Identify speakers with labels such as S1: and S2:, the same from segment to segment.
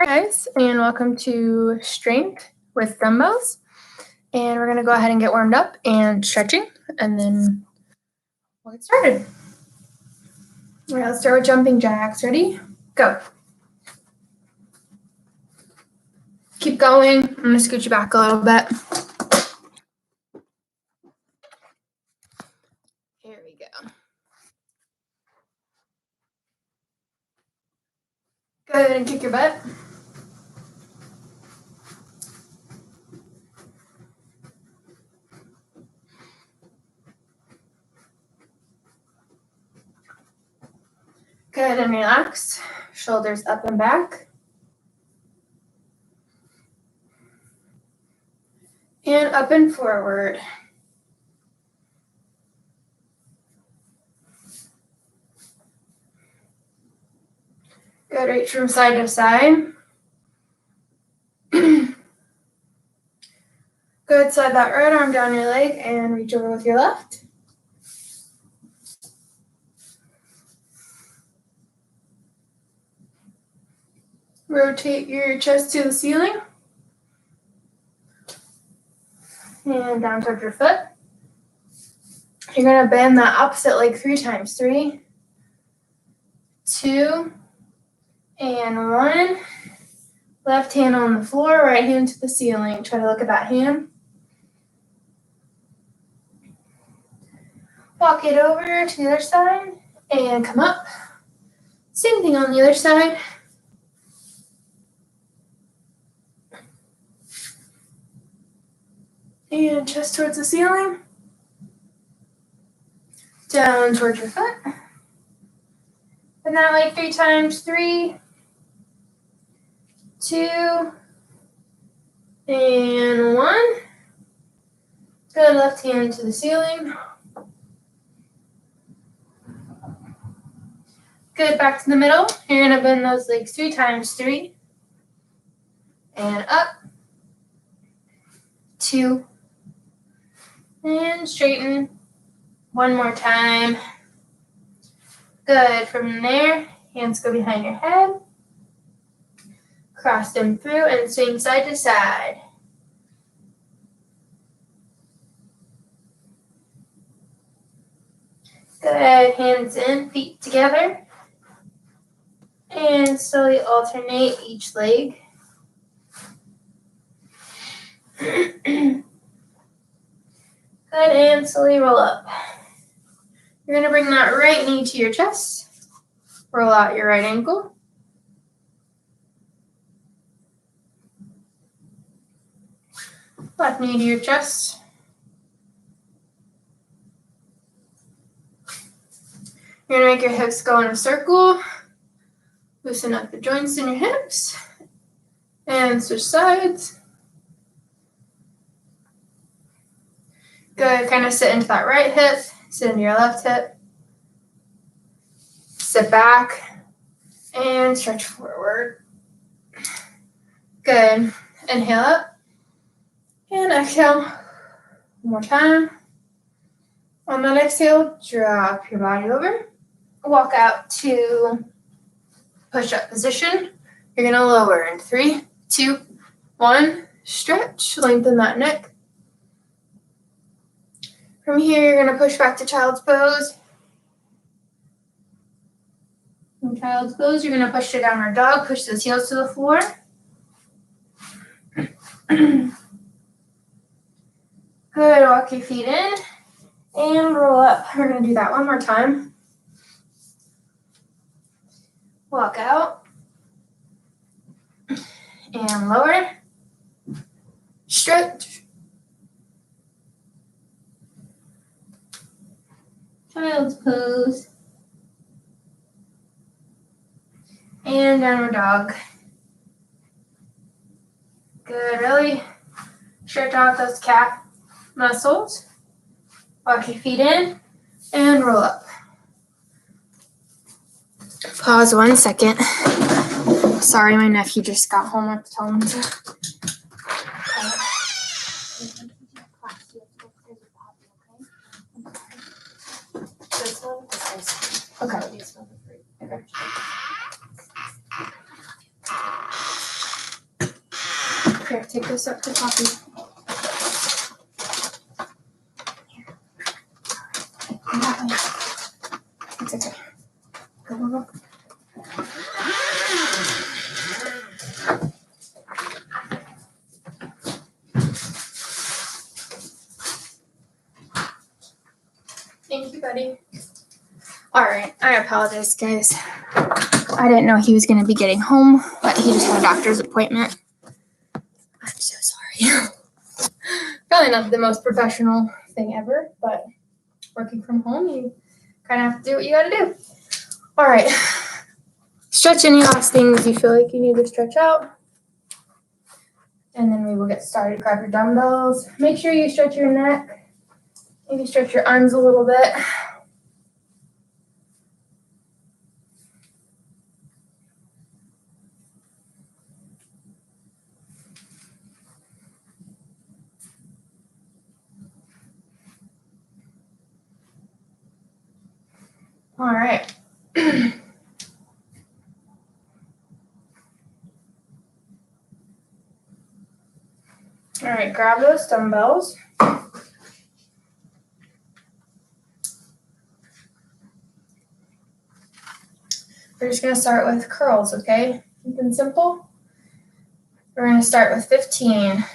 S1: Hi guys, and welcome to Strength with Dumbbells. And we're going to go ahead and get warmed up and stretching, and then we'll get started. All right, let's start with jumping jacks. Ready? Go. Keep going. I'm going to scoot you back a little bit. Here we go. Go ahead and kick your butt. Go ahead and relax. Shoulders up and back. And up and forward. Good, reach from side to side. Good, slide that right arm down your leg and reach over with your left. Rotate your chest to the ceiling. And down towards your foot. You're going to bend that opposite leg 3 times. 3, 2, and 1. Left hand on the floor, right hand to the ceiling. Try to look at that hand. Walk it over to the other side and come up. Same thing on the other side. And chest towards the ceiling. Down towards your foot. And that leg 3 times. 3, 2, and 1. Good, left hand to the ceiling. Good, back to the middle. You're going to bend those legs 3 times. 3, and up. 2, and straighten. 1 more time. Good. From there, hands go behind your head. Cross them through and swing side to side. Good. Hands in, feet together. And slowly alternate each leg. Good. And slowly roll up. You're going to bring that right knee to your chest. Roll out your right ankle. Left knee to your chest. You're going to make your hips go in a circle. Loosen up the joints in your hips. And switch sides. Good. Kind of sit into that right hip. Sit into your left hip. Sit back. And stretch forward. Good. Inhale up. And exhale. One more time. On that exhale, drop your body over. Walk out to push-up position. You're going to lower in 3, 2, 1. Stretch. Lengthen that neck. From here, you're going to push back to child's pose. From child's pose, you're going to push to downward dog. Push those heels to the floor. Good. Walk your feet in and roll up. We're going to do that one more time. Walk out and lower. Stretch. Child's pose. And downward dog. Good. Really stretch out those calf muscles. Walk your feet in and roll up. Pause 1 second. Sorry, my nephew just got home. I have to tell him to. Okay. gotta take this up to Poppy. It's okay. Go, go, go. Thank you, buddy. All right, I apologize, guys. I didn't know he was going to be getting home, but he just had a doctor's appointment. I'm so sorry. Probably not the most professional thing ever, but working from home, you kind of have to do what you got to do. All right. Stretch any last things you feel like you need to stretch out. And then we will get started. Grab your dumbbells. Make sure you stretch your neck. Maybe stretch your arms a little bit. All right. All right, grab those dumbbells. We're just going to start with curls, okay? Something simple. We're going to start with 15.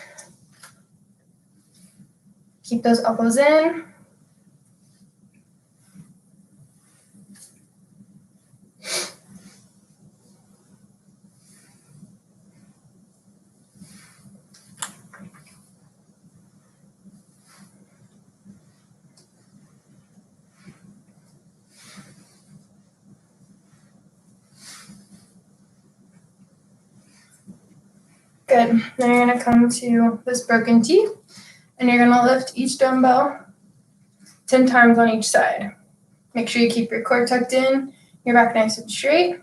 S1: Keep those elbows in. Good. Then you're going to come to this broken T, and you're going to lift each dumbbell 10 times on each side. Make sure you keep your core tucked in, your back nice and straight.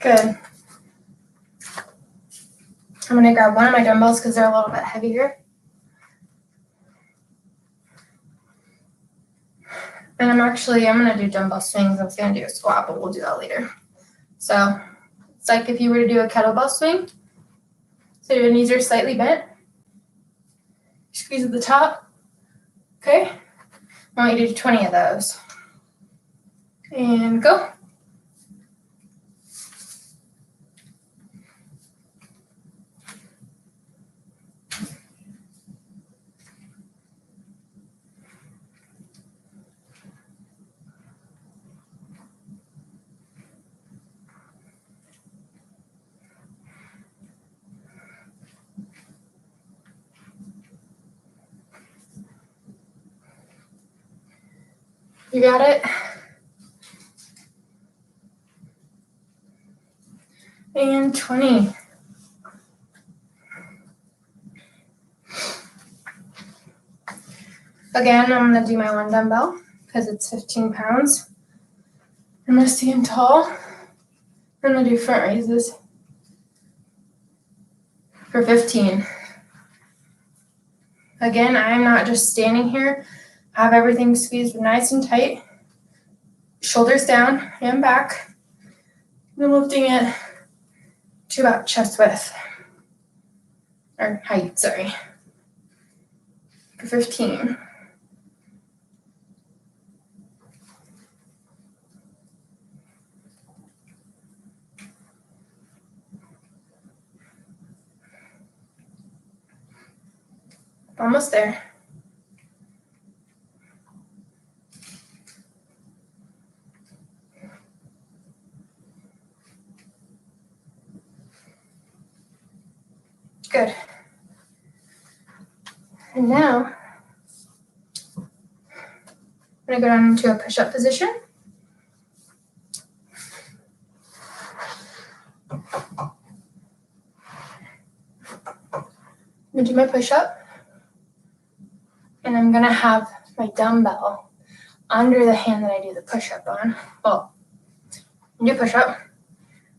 S1: Good. I'm going to grab one of my dumbbells because they're a little bit heavier. And I'm going to do dumbbell swings. I was going to do a squat, but we'll do that later. So it's like if you were to do a kettlebell swing. So your knees are slightly bent. Squeeze at the top. Okay. I want you to do 20 of those. And go. You got it? And 20. Again, I'm going to do my one dumbbell because it's 15 pounds. I'm going to stand tall. I'm going to do front raises for 15. Again, I'm not just standing here. I have everything squeezed nice and tight. Shoulders down and back. And lifting it to about chest width. Or height, sorry. For 15. Almost there. Good. And now, I'm going to go down into a push-up position. I'm gonna do my push-up. And I'm gonna have my dumbbell under the hand that I do the push-up on. Well, do push-up.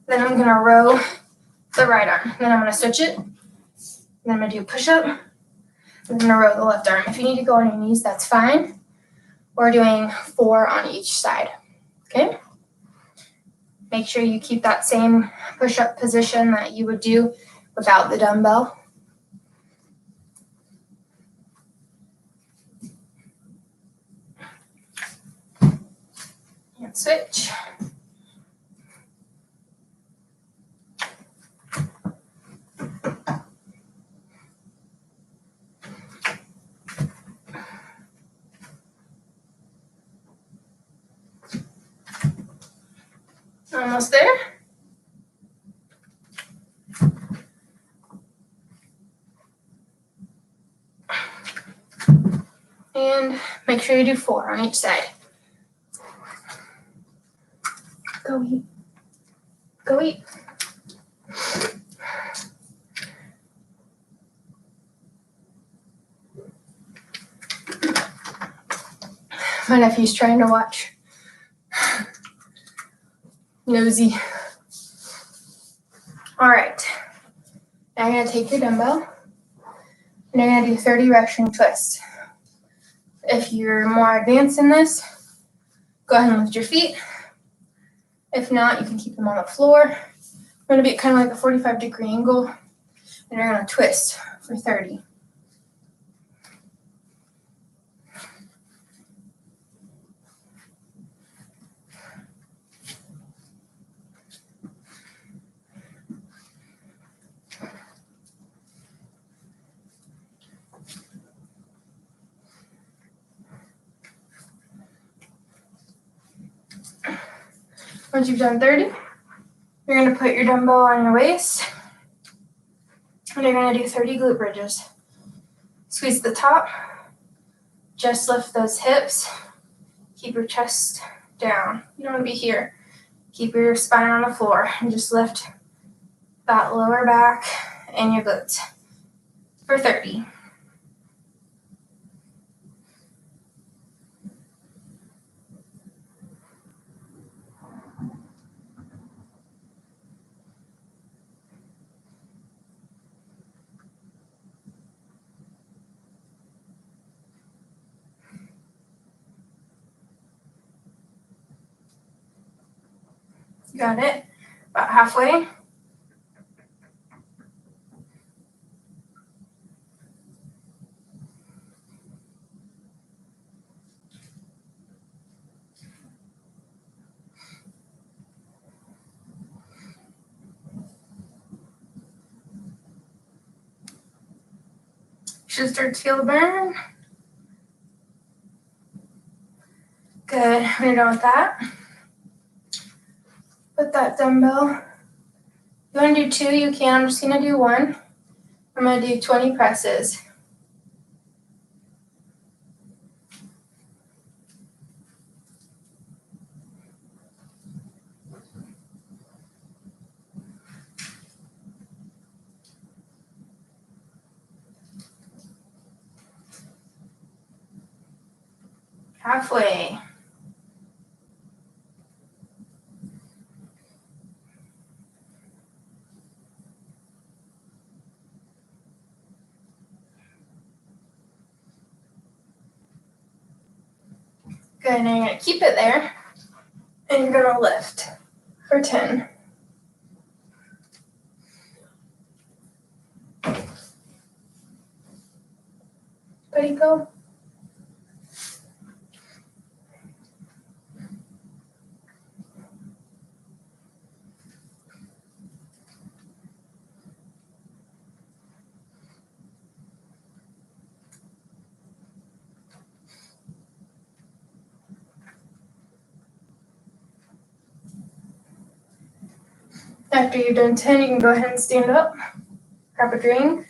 S1: Then I'm gonna row the right arm. Then I'm gonna switch it. Then I'm gonna do push-up. I'm gonna row the left arm. If you need to go on your knees, that's fine. We're doing 4 on each side. Okay? Make sure you keep that same push-up position that you would do without the dumbbell. And switch. Almost there. And make sure you do 4 on each side. Go eat. Go eat. My nephew's trying to watch. Nosy. All right. Now you're going to take your dumbbell and you're going to do 30 Russian twists. If you're more advanced in this, go ahead and lift your feet. If not, you can keep them on the floor. You're going to be at kind of like a 45-degree angle, and you're going to twist for 30. Once you've done 30, you're going to put your dumbbell on your waist, and you're going to do 30 glute bridges. Squeeze the top, just lift those hips, keep your chest down. You don't want to be here. Keep your spine on the floor, and just lift that lower back and your glutes for 30. Got it? About halfway. Should start to feel the burn. Good. When you're done with that, put that dumbbell. If you want to do 2, you can. I'm just going to do 1. I'm going to do 20 presses. Halfway. Good, now you're going to keep it there, and you're going to lift for 10. Ready, go. After you've done 10, you can go ahead and stand up, grab a drink.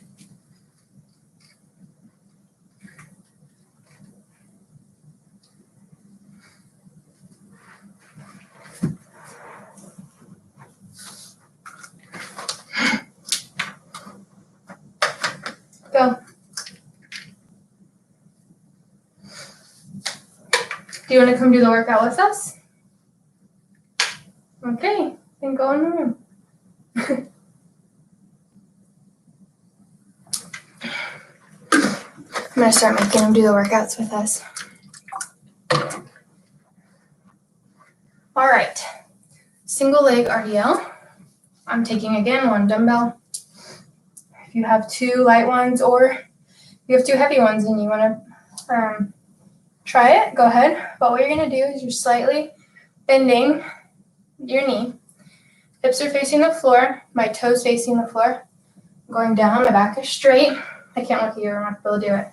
S1: Go. Do you want to come do the workout with us? Okay, then go in the room. I'm going to start making them do the workouts with us. All right, single leg RDL. I'm taking, again, 1 dumbbell. If you have 2 light ones or you have 2 heavy ones and you want to try it, go ahead. But what you're going to do is you're slightly bending your knee. Hips are facing the floor, my toes facing the floor. I'm going down, my back is straight. I can't look at you, I'm not able to do it.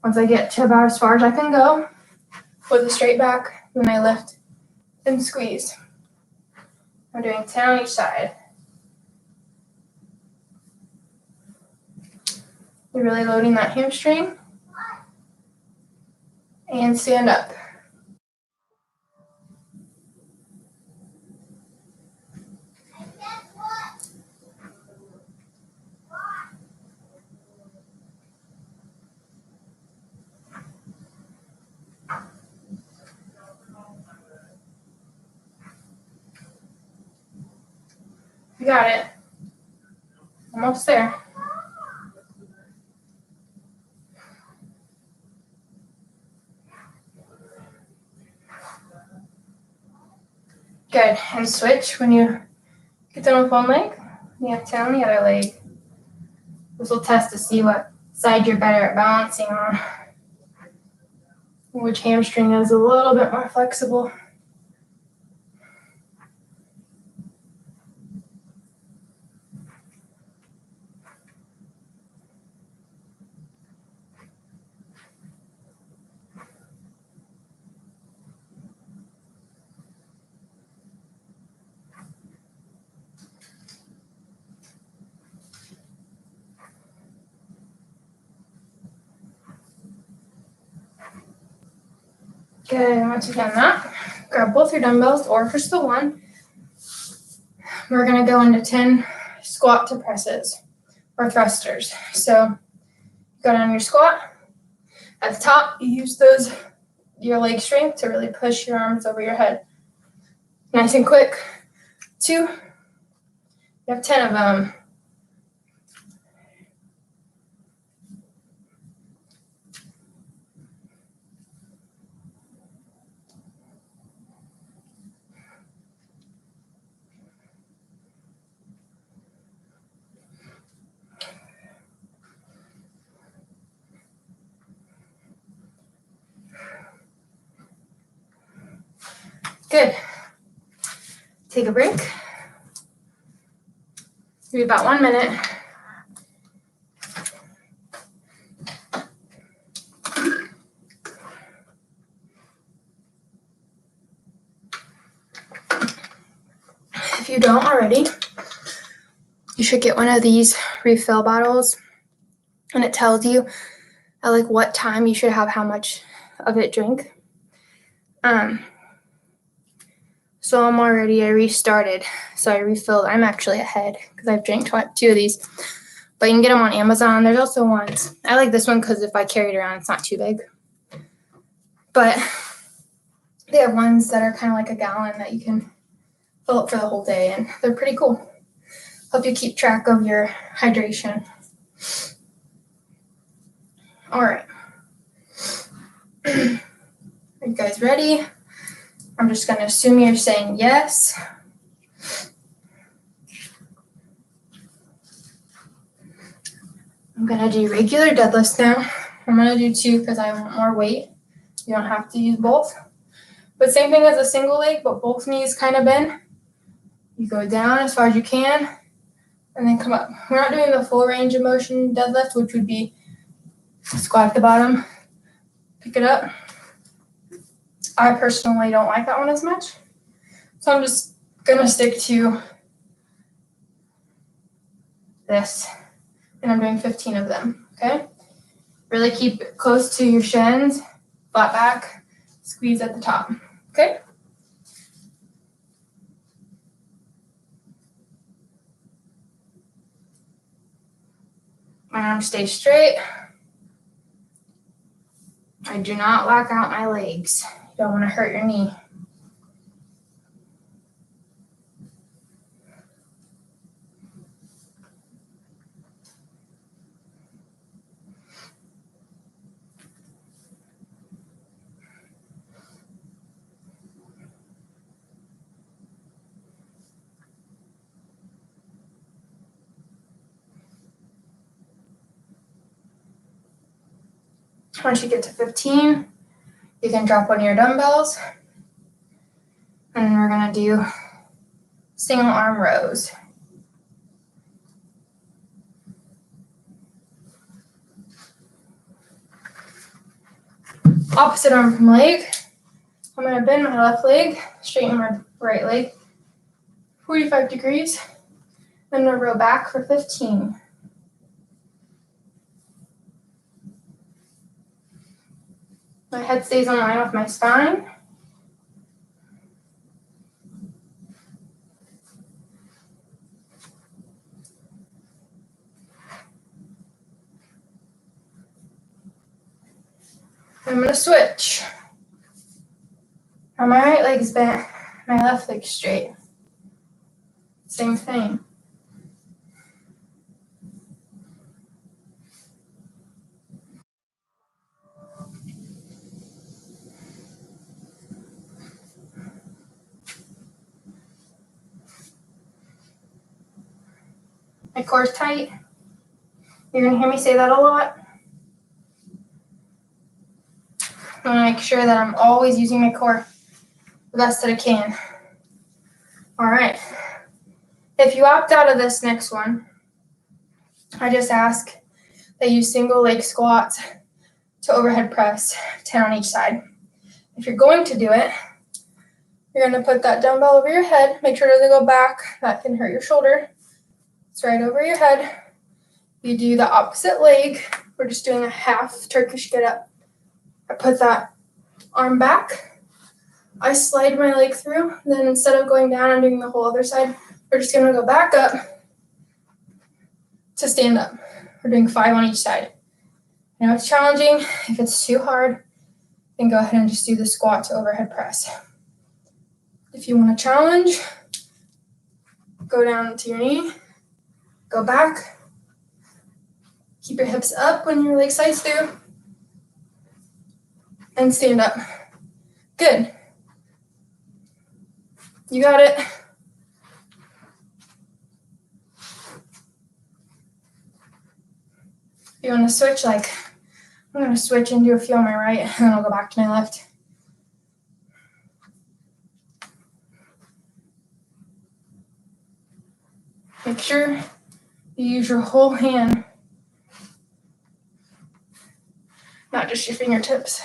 S1: Once I get to about as far as I can go with a straight back, then I lift and squeeze. I'm doing 10 on each side. You're really loading that hamstring. And stand up. You got it. Almost there. Good. And switch when you get done with one leg. You have 10 on the other leg. This will test to see what side you're better at balancing on. Which hamstring is a little bit more flexible. Good. Once you've done that, grab both your dumbbells or just the one. We're going to go into 10 squat to presses or thrusters. So go down your squat. At the top, you use your leg strength to really push your arms over your head. Nice and quick. 2. You have 10 of them. Good. Take a break. Maybe about 1 minute. If you don't already, you should get one of these refill bottles, and it tells you at like what time you should have how much of it drink. So I restarted, so I refilled. I'm actually ahead because I've drank 2 of these, but you can get them on Amazon. There's also ones. I like this one because if I carry it around, it's not too big. But they have ones that are kind of like a gallon that you can fill up for the whole day, and they're pretty cool. Help you keep track of your hydration. All right. Are you guys ready? I'm just going to assume you're saying yes. I'm going to do regular deadlifts now. I'm going to do 2 because I want more weight. You don't have to use both. But same thing as a single leg, but both knees kind of bend. You go down as far as you can, and then come up. We're not doing the full range of motion deadlift, which would be squat at the bottom, pick it up. I personally don't like that one as much. So I'm just going to stick to this. And I'm doing 15 of them, okay? Really keep it close to your shins, flat back, squeeze at the top, okay? My arms stay straight. I do not lock out my legs. You don't want to hurt your knee. Once you get to 15, you can drop one of your dumbbells. And we're going to do single arm rows. Opposite arm from leg. I'm going to bend my left leg, straighten my right leg, 45 degrees. Then I'm going to row back for 15. My head stays in line with my spine. I'm going to switch. Now my right leg's bent, my left leg's straight. Same thing. My core's tight. You're going to hear me say that a lot. I want to make sure that I'm always using my core the best that I can. All right. If you opt out of this next one, I just ask that you single leg squats to overhead press, 10 on each side. If you're going to do it, you're going to put that dumbbell over your head. Make sure it doesn't go back. That can hurt your shoulder. It's right over your head. You do the opposite leg. We're just doing a half Turkish get up. I put that arm back. I slide my leg through. Then instead of going down and doing the whole other side, we're just going to go back up to stand up. We're doing 5 on each side. I know it's challenging. If it's too hard, then go ahead and just do the squat to overhead press. If you want to challenge, go down to your knee, go back, keep your hips up when your leg slides through, and stand up. Good. You got it. If you want to switch, I'm going to switch and do a few on my right, and then I'll go back to my left. Make sure you use your whole hand, not just your fingertips.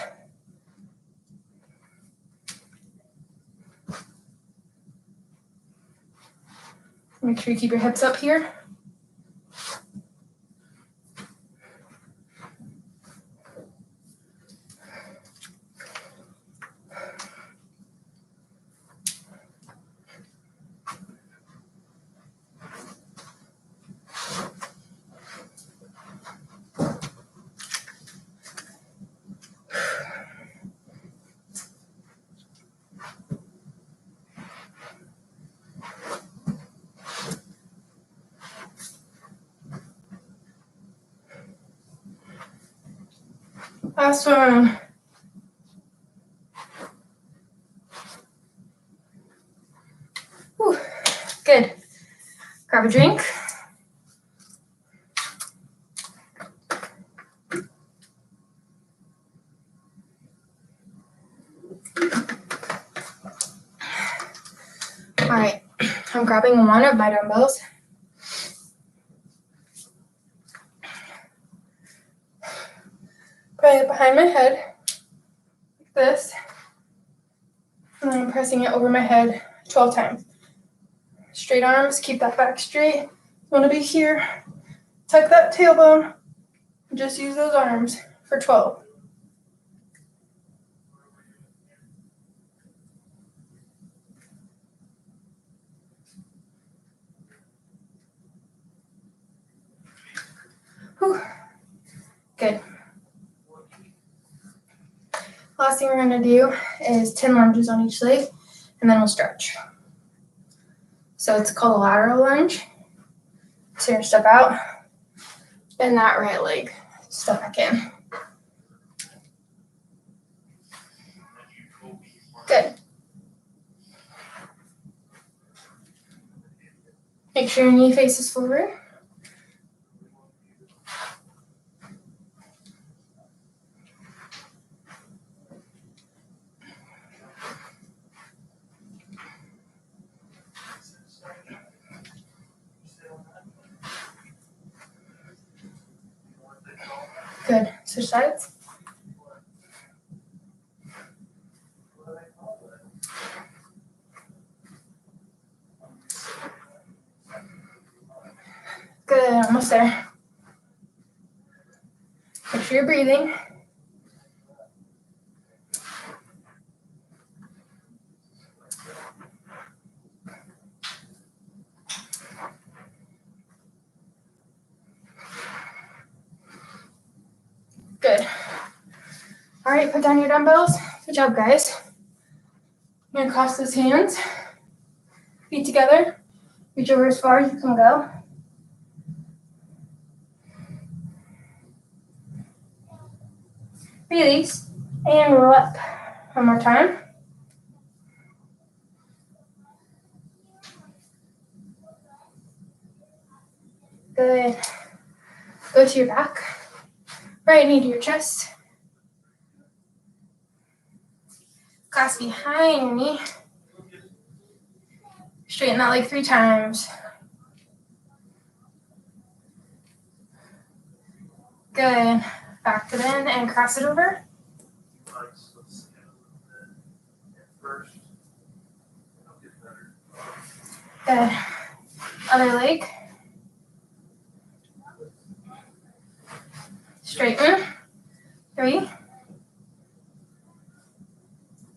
S1: Make sure you keep your hips up here. Last one. Whew. Good. Grab a drink. All right. I'm grabbing one of my dumbbells. Putting it behind my head, like this. And then I'm pressing it over my head 12 times. Straight arms, keep that back straight. You want to be here. Tuck that tailbone. Just use those arms for 12. Whew. Good. Last thing we're going to do is 10 lunges on each leg, and then we'll stretch. So it's called a lateral lunge. So you're going to step out, bend that right leg, step back in. Good. Make sure your knee faces forward. Good. Switch sides. Good. Almost there. Make sure you're breathing. Good. All right, put down your dumbbells. Good job, guys. You're going to cross those hands. Feet together. Reach over as far as you can go. Release. And roll up. One more time. Good. Go to your back. Right knee to your chest. Clasp behind your knee. Straighten that leg 3 times. Good. Back to bend and cross it over. Good. Other leg. Straighten. 3,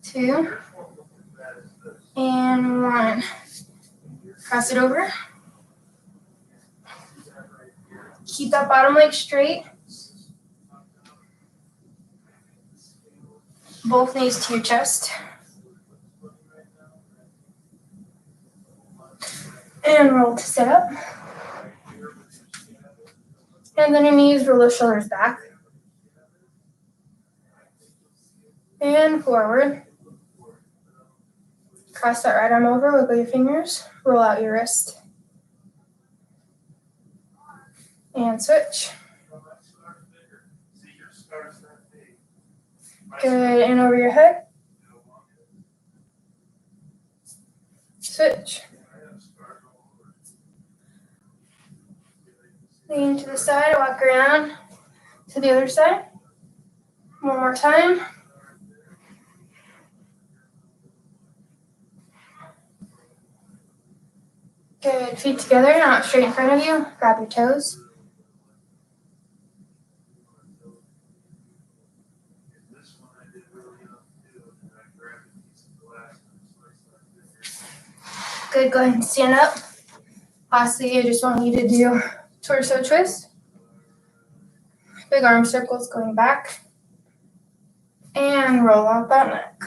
S1: 2, and 1. Cross it over. Keep that bottom leg straight. Both knees to your chest. And roll to sit up. Hands on your knees, roll those shoulders back. And forward. Cross that right arm over, wiggle your fingers, roll out your wrist. And switch. Good, and over your head. Switch. Lean to the side, walk around to the other side. One more time. Good, feet together, now straight in front of you. Grab your toes. Good, go ahead and stand up. Lastly, I just want you to do torso twist. Big arm circles going back. And roll out that neck.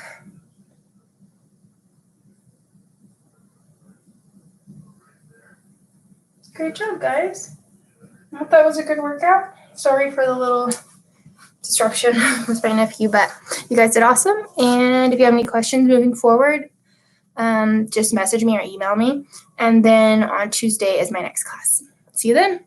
S1: Great job, guys. I hope that was a good workout. Sorry for the little disruption with my nephew, but you guys did awesome. And if you have any questions moving forward, just message me or email me. And then on Tuesday is my next class. See you then.